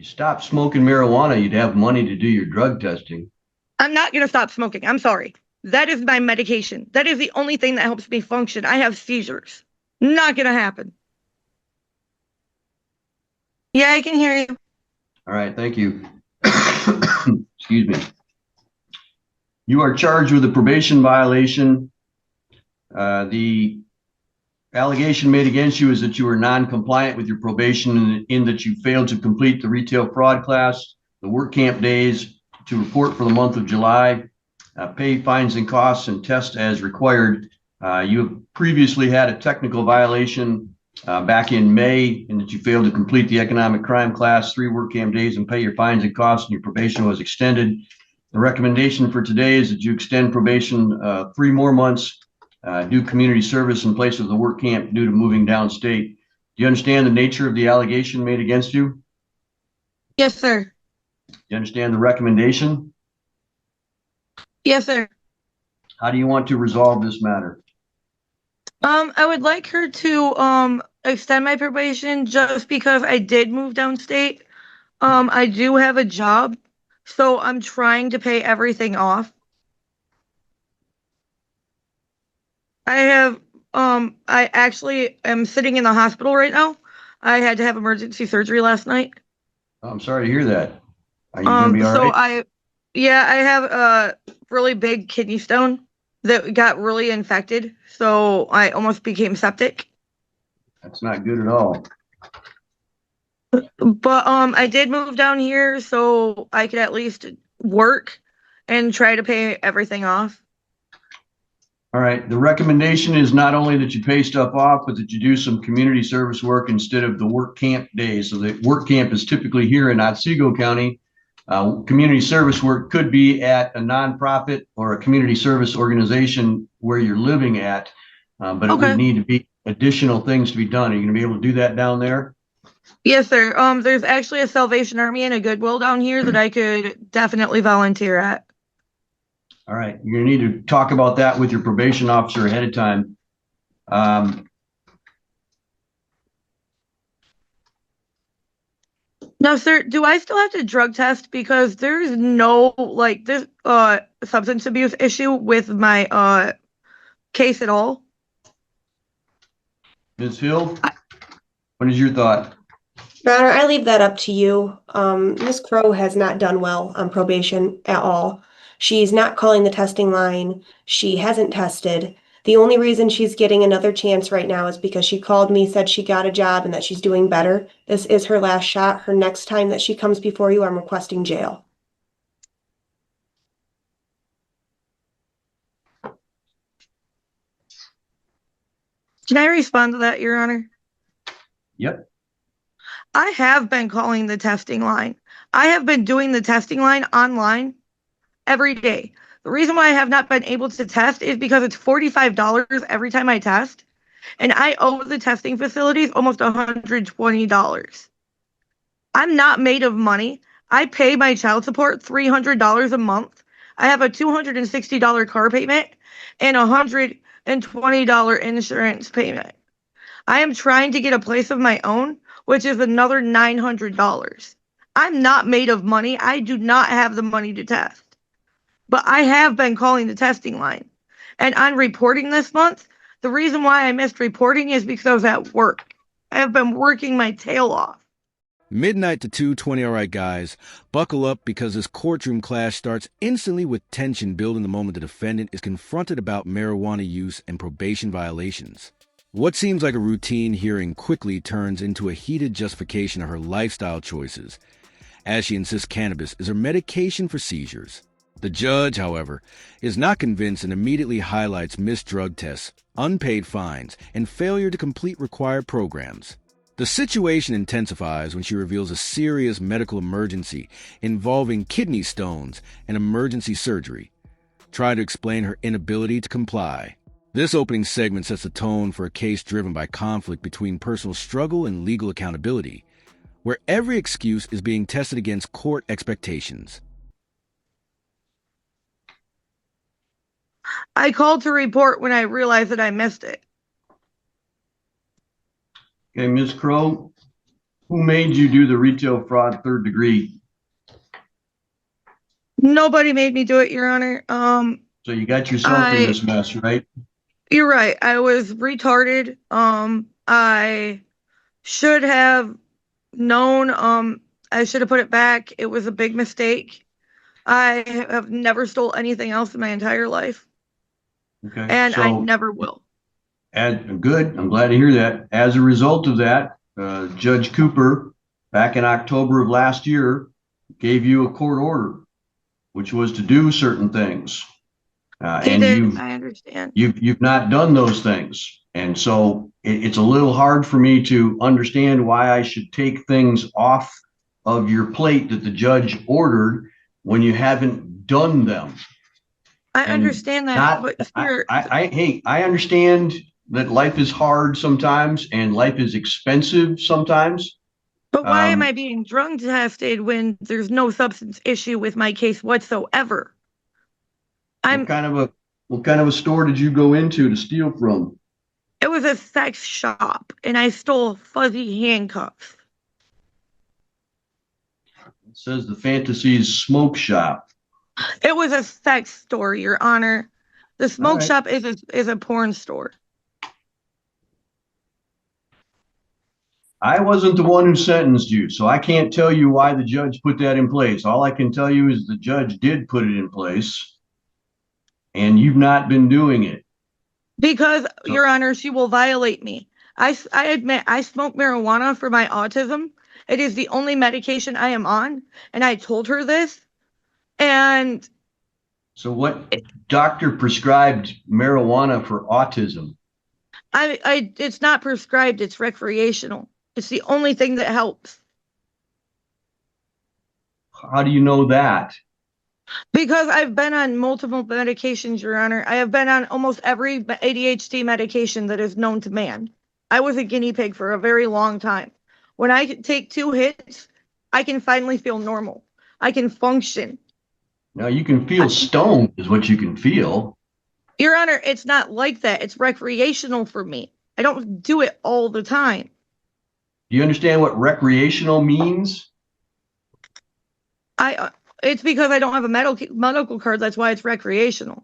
stop smoking marijuana, you'd have money to do your drug testing. I'm not going to stop smoking. I'm sorry. That is my medication. That is the only thing that helps me function. I have seizures. Not going to happen. Yeah, I can hear you. All right, thank you. Excuse me. You are charged with a probation violation. The allegation made against you is that you were non-compliant with your probation in that you failed to complete the retail fraud class, the work camp days, to report for the month of July, pay fines and costs, and test as required. You have previously had a technical violation back in May in that you failed to complete the economic crime class, 3 work camp days, and pay your fines and costs, and your probation was extended. The recommendation for today is that you extend probation 3 more months, do community service in place of the work camp due to moving downstate. Do you understand the nature of the allegation made against you? Yes, sir. Do you understand the recommendation? Yes, sir. How do you want to resolve this matter? I would like her to extend my probation just because I did move downstate. I do have a job, so I'm trying to pay everything off. I have I actually am sitting in the hospital right now. I had to have emergency surgery last night. Oh, I'm sorry to hear that. Are you going to be all So right? I have a really big kidney stone that got really infected, so I almost became septic. That's not good at all. But I did move down here so I could at least work and try to pay everything off. All right. The recommendation is not only that you pay stuff off, but that you do some community service work instead of the work camp days. So the work camp is typically here in Otsego County. Community service work could be at a nonprofit or a community service organization where you're living at, but it would Okay. need to be additional things to be done. Are you going to be able to do that down there? Yes, sir. There's actually a Salvation Army and a Goodwill down here that I could definitely volunteer at. All right. You're going to need to talk about that with your probation officer ahead of time. Now, sir, do I still have to drug test because there's no like this substance abuse issue with my case at all? Ms. Hill, what is your thought? Your Honor, I leave that up to you. Ms. Crow has not done well on probation at all. She's not calling the testing line. She hasn't tested. The only reason she's getting another chance right now is because she called me, said she got a job and that she's doing better. This is her last shot. Her next time that she comes before you, I'm requesting jail. Can I respond to that, Your Honor? Yep. I have been calling the testing line. I have been doing the testing line online every day. The reason why I have not been able to test is because it's $45 every time I test, and I owe the testing facilities almost $120. I'm not made of money. I pay my child support $300 a month. I have a $260 car payment and a $120 insurance payment. I am trying to get a place of my own, which is another $900. I'm not made of money. I do not have the money to test. But I have been calling the testing line. And on reporting this month, the reason why I missed reporting is because I was at work. I have been working my tail off. Midnight to 2:20. All right, guys, buckle up because this courtroom clash starts instantly with tension building the moment the defendant is confronted about marijuana use and probation violations. What seems like a routine hearing quickly turns into a heated justification of her lifestyle choices, as she insists cannabis is her medication for seizures. The judge, however, is not convinced and immediately highlights missed drug tests, unpaid fines, and failure to complete required programs. The situation intensifies when she reveals a serious medical emergency involving kidney stones and emergency surgery, trying to explain her inability to comply. This opening segment sets the tone for a case driven by conflict between personal struggle and legal accountability, where every excuse is being tested against court expectations. I called to report when I realized that I missed it. Okay, Ms. Crow, Who made you do the retail fraud third degree? Nobody made me do it, Your Honor. So you got yourself in this mess, right? You're right. I was retarded. I should have known. I should have put it back. It was a big mistake. I have never stole anything else in my entire life, Okay. and I So, never will. and good. I'm glad to hear that. As a result of that, Judge Cooper, back in October of last year, gave you a court order, which was to do certain things. He And did. I understand. you've not done those things. And so it's a little hard for me to understand why I should take things off of your plate that the judge ordered when you haven't done them. I And understand that, not, but hey, I understand that life is hard sometimes and life is expensive sometimes. why am I being drug tested when there's no substance issue with my case whatsoever? What kind of a store did you go into to steal from? It was a sex shop, and I stole fuzzy handcuffs. It says the Fantasies Smoke Shop. It was a sex store, Your Honor. The smoke right. shop is a porn store. I wasn't the one who sentenced you, so I can't tell you why the judge put that in place. All I can tell you is the judge did put it in place, and you've not been doing it. Because, Your Honor, she will violate me. I admit I smoke marijuana for my autism. It is the only medication I am on, and I told her this. And so, what doctor prescribed marijuana for autism? it's not prescribed. It's recreational. It's the only thing that helps. How do you know that? Because I've been on multiple medications, Your Honor. I have been on almost every ADHD medication that is known to man. I was a guinea pig for a very long time. When I take 2 hits, I can finally feel normal. I can function. Now you can feel stoned is what you can feel. Your Honor, it's not like that. It's recreational for me. I don't do it all the time. Do you understand what recreational means? It's because I don't have a medical card. That's why it's recreational.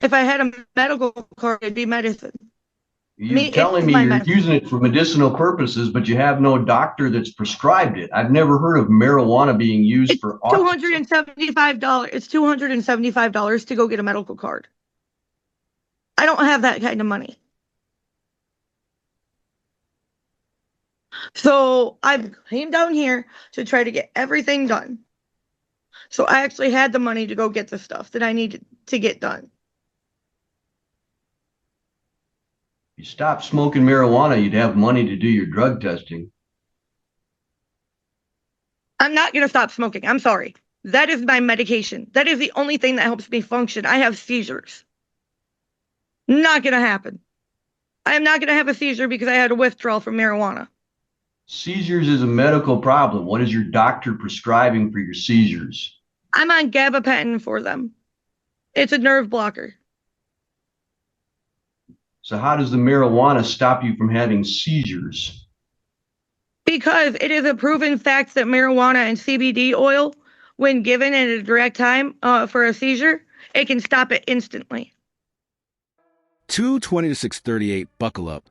If I had a medical card, it'd be medicine. You're telling me you're using it for medicinal purposes, but you have no doctor that's prescribed it. I've never heard of marijuana being used for autism. $275. It's $275 to go get a medical card. I don't have that kind of money. So I came down here to try to get everything done. So I actually had the money to go get the stuff that I needed to get done. If you stop smoking marijuana, you'd have money to do your drug testing. I'm not going to stop smoking. I'm sorry. That is my medication. That is the only thing that helps me function. I have seizures. Not going to happen. I am not going to have a seizure because I had a withdrawal from marijuana. Seizures is a medical problem. What is your doctor prescribing for your seizures? I'm on gabapentin for them. It's a nerve blocker. So how does the marijuana stop you from having seizures? Because it is a proven fact that marijuana and CBD oil, when given at a direct time for a seizure, it can stop it instantly. 220 to 638, buckle up.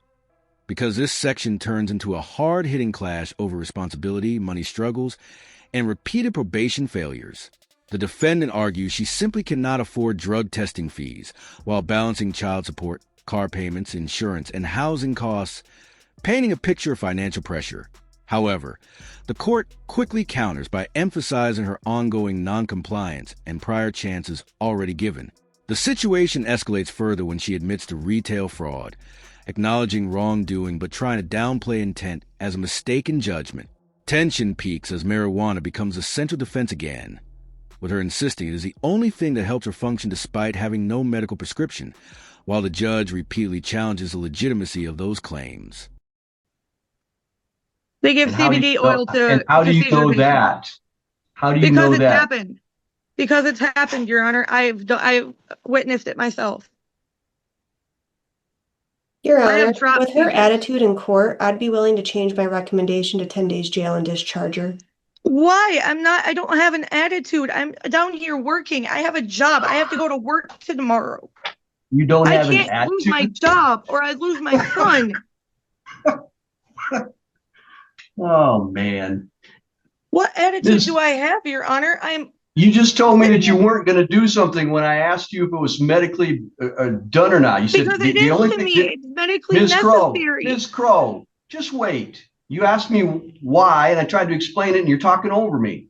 Because this section turns into a hard-hitting clash over responsibility, money struggles, and repeated probation failures. The defendant argues she simply cannot afford drug testing fees while balancing child support, car payments, insurance, and housing costs, painting a picture of financial pressure. However, the court quickly counters by emphasizing her ongoing noncompliance and prior chances already given. The situation escalates further when she admits to retail fraud, acknowledging wrongdoing but trying to downplay intent as a mistaken judgment. Tension peaks as marijuana becomes a central defense again, with her insisting it is the only thing that helps her function despite having no medical prescription, while the judge repeatedly challenges the legitimacy of those claims. They give CBD oil to. And how do you know that? How do you know that? Because it's happened. Because it's happened, Your Honor. I've witnessed it myself. Your I have Honor, dropped with her charges. attitude in court, I'd be willing to change my recommendation to 10 days jail and discharge her. Why? I don't have an attitude. I'm down here working. I have a job. I have to go to work tomorrow. You don't I have an can't lose my attitude? job or I lose my son. Oh, man. What attitude This, do I have, Your Honor? you just told me that you weren't going to do something when I asked you if it was medically done or not. You said Because it the is only to thing me. that, It's medically necessary. Ms. Crow, just wait. You asked me why, and I tried to explain it, and you're talking over me.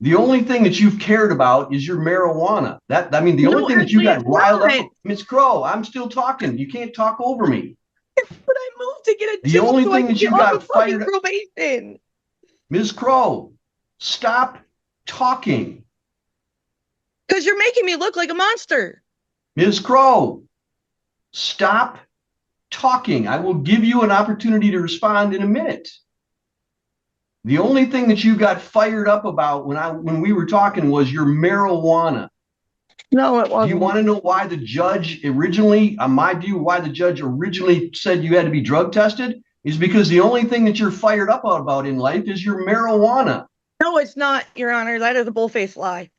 The only thing that you've cared about is your marijuana. The No, only thing that you actually, got it's riled not. up. Ms. Crow, I'm still talking. You can't talk over me. But I moved to get a The job only so I thing can that get you off of got fucking fired, probation. Ms. Crow, stop talking. Because you're making me look like a monster. Ms. Crow, stop talking. I will give you an opportunity to respond in a minute. The only thing that you got fired up about when we were talking was your marijuana. No, it Do wasn't. you want to know why the judge originally, on my view, why the judge originally said you had to be drug tested? Is because the only thing that you're fired up about in life is your marijuana. No, it's not, Your Honor. That is a bullface lie.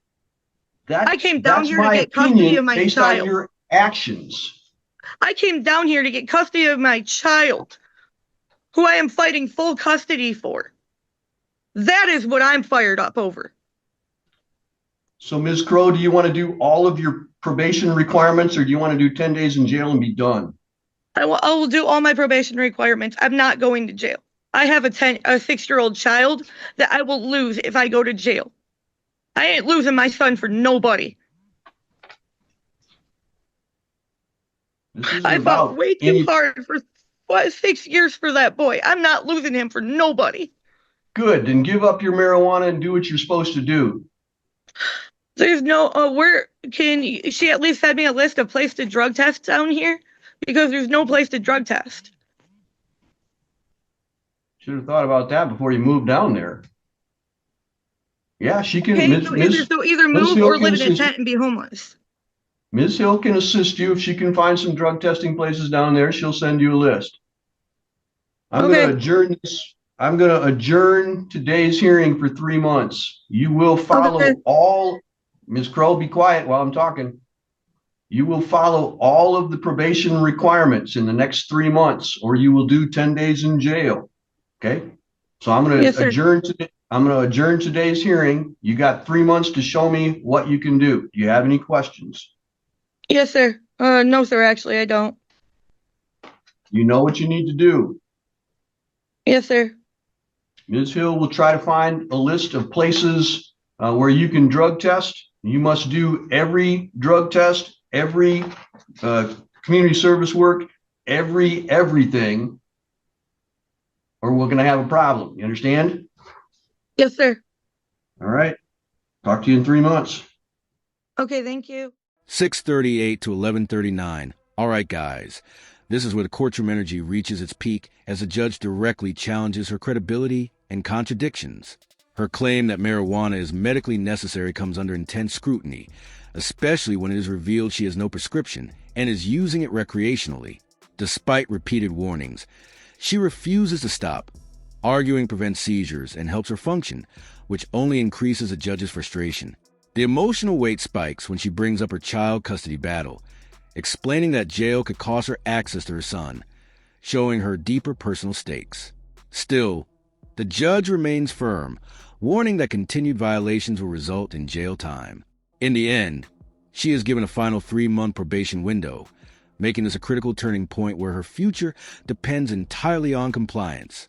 I came down That's here to my get custody opinion of my based on child. your actions. I came down here to get custody of my child, who I am fighting full custody for. That is what I'm fired up over. So, Ms. Crow, do you want to do all of your probation requirements, or do you want to do 10 days in jail and be done? I will do all my probation requirements. I'm not going to jail. I have a 6-year-old child that I will lose if I go to jail. I ain't losing my son for nobody. I fought way too hard for 6 years for that boy. I'm not losing him for nobody. Good, then give up your marijuana and do what you're supposed to do. There's no, where can she at least send me a list of places to drug test down here? Because there's no place to drug test. Should have thought about that before you moved down there. Yeah, she can. Okay, so either move or live in a tent and be homeless. Ms. Hill can assist you. If she can find some drug testing places down there, she'll send you a list. I'm going to adjourn this. I'm going to adjourn today's hearing for 3 months. You will follow all, Ms. Crow, be quiet while I'm talking. You will follow all of the probation requirements in the next 3 months, or you will do 10 days in jail. Okay? So I'm going to adjourn today. I'm going to adjourn today's hearing. You got 3 months to show me what you can do. Do you have any questions? Yes, sir. No, sir, actually, I don't. You know what you need to do. Yes, sir. Ms. Hill will try to find a list of places where you can drug test. You must do every drug test, every community service work, everything, or we're going to have a problem. You understand? Yes, sir. All right. Talk to you in 3 months. Okay, thank you. 6:38 to 11:39. All right, guys. This is where the courtroom energy reaches its peak as the judge directly challenges her credibility and contradictions. Her claim that marijuana is medically necessary comes under intense scrutiny, especially when it is revealed she has no prescription and is using it recreationally. Despite repeated warnings, she refuses to stop. Arguing prevents seizures and helps her function, which only increases the judge's frustration. The emotional weight spikes when she brings up her child custody battle, explaining that jail could cost her access to her son, showing her deeper personal stakes. Still, the judge remains firm, warning that continued violations will result in jail time. In the end, she is given a final 3-month probation window, making this a critical turning point where her future depends entirely on compliance.